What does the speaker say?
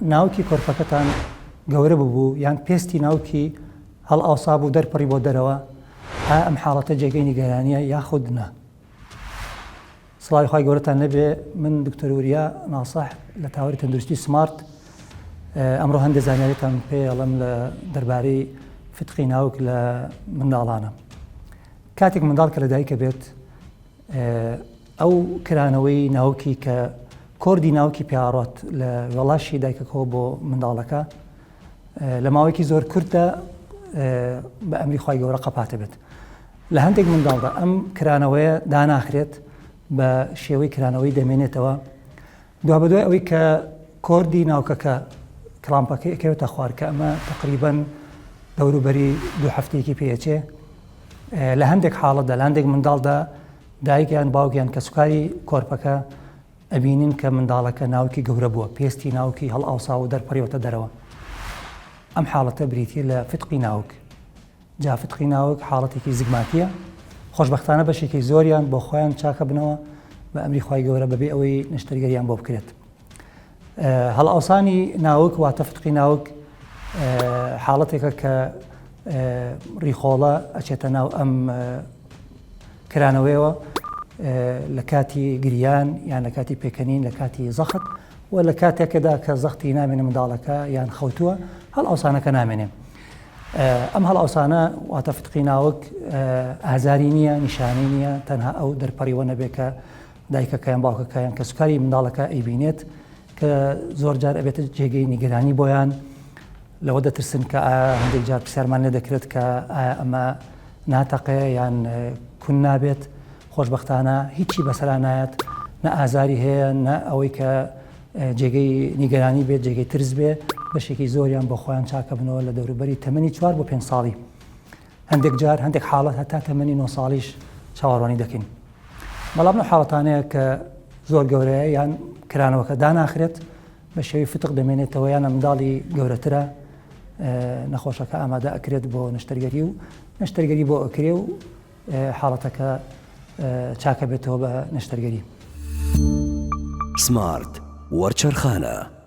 ناوکی کۆرپەکەتان گەورە ببوو یان پێستی ناوکی هەڵ ئاوسا بوو دەرپەڕی بۆ دەرەوە ئەم حاڵەتە جێگەی نیگەرانیە یاخود نە. سڵاوی خی گەورەتان نەبێ. من دکتۆر وریا ناسەح لە تاوەری تەندروستی سمارت ئەمڕۆ هەندێک زانیاریتان پێ ئەڵێم لە دەربارەی فتقی ناوک لە منداڵانە. کاتێک منداڵ کە لە دایکە بێت ئەو کرانەوەی ناوکی کە کۆردی ناوکی پیاڕات لە وەڵاشی دایکەکەەوە بۆ منداڵەکە لە ماوەیەکی زۆر کورتە بە ئەمری خی گەورە قەپاتە بێت. لە هەندێک منداڵدا ئەم کرانەوەیە داناخرێت بە شێوەی کرانەوەی دەمێنێتەوە دوا بەدوای ئەوەی کە کۆردی ناوکەکە کلامپەکەی ئەکەوێتە خوار کە ئەمە تقریبەن دەوروبەری 2 هەفتەیەکی پێچێ. لە هەندێک حاڵەتدا لە هەندێک منداڵدا دایکیان باوکیان کە سوکاری کۆرپەکە ئەبینین کە منداڵەکە ناوکی گەورە بووە، پێستی ناوکی هەڵ ئاوسا و دەرپەڕیوەتە دەرەوە. ئەم حاڵەتە بریتە لە فتقی ناوک. جا فتقی ناوک حاڵەتێکی زگماتیە. خۆشبەختانە بەشێکی زۆریان بۆ خۆیان چاکە بنەوە بە ئەمری خی گەورە بەبێ ئەوەی نەشتەرگەریان بۆ بکرێت. هەڵ ئاوسانی ناوک واتە فتقی ناوک حاڵەتێکە کە ڕیخۆڵە ئەچێتە ناو ئەم کرانەوەیەوە لە کاتی گریان یان لە کاتی پێکەنین لە کاتی زەخت و لە کاتێکەدا کە زەختی نامێنە منداڵەکە یان خەوتووە هەڵ ئاوسانەکە نامێنێ. ئەم هەڵ ئاوسانە واتە فتقی ناوک ئازاری نییە، نیشانی نییە، تەنها ئەو دەرپەڕیوە نەبێت کە دایکەکەیان باوکەکەیان کە سوکاری منداڵەکە ئەیبینێت کە زۆر جار ئەبێتە جێگەی نیگەرانی بۆیان لەوە دەترسن کە هەندێک جار پرسیارمان لێ دەکرێت کە ئەمە ناتەقێ یان کون نابێت. خۆشبەختانە هیچی بەسەرا نایەت، نە ئازاری هەیە، نە ئەوەی کە جێگەی نیگەرانی بێت، جێگەی ترس بێ. بەشێکی زۆریان بۆ خۆیان چاکە بنەوە لە دەوروبەری تەمەنی 4 بۆ 5 ساڵی. هەندێک جار هەندێک حاڵەت هەتا تەمەنی 9 ساڵیش چاوەڕوانی دەکەین. بەڵام لەو حاڵەتانەیە کە زۆر گەورەیە یان کرانەوەکە داناخرێت بە شێوی فتق دەمێنێتەوە یانە منداڵی گەورەترە نەخۆشەکە ئامادە ئەکرێت بۆ نەشتەرگەری و نەشتەرگەری بۆ ئەکرێ و حاڵەتەکە چاکە بێتەوە بە نەشتەرگەری. سمارت وەرچەرخانە.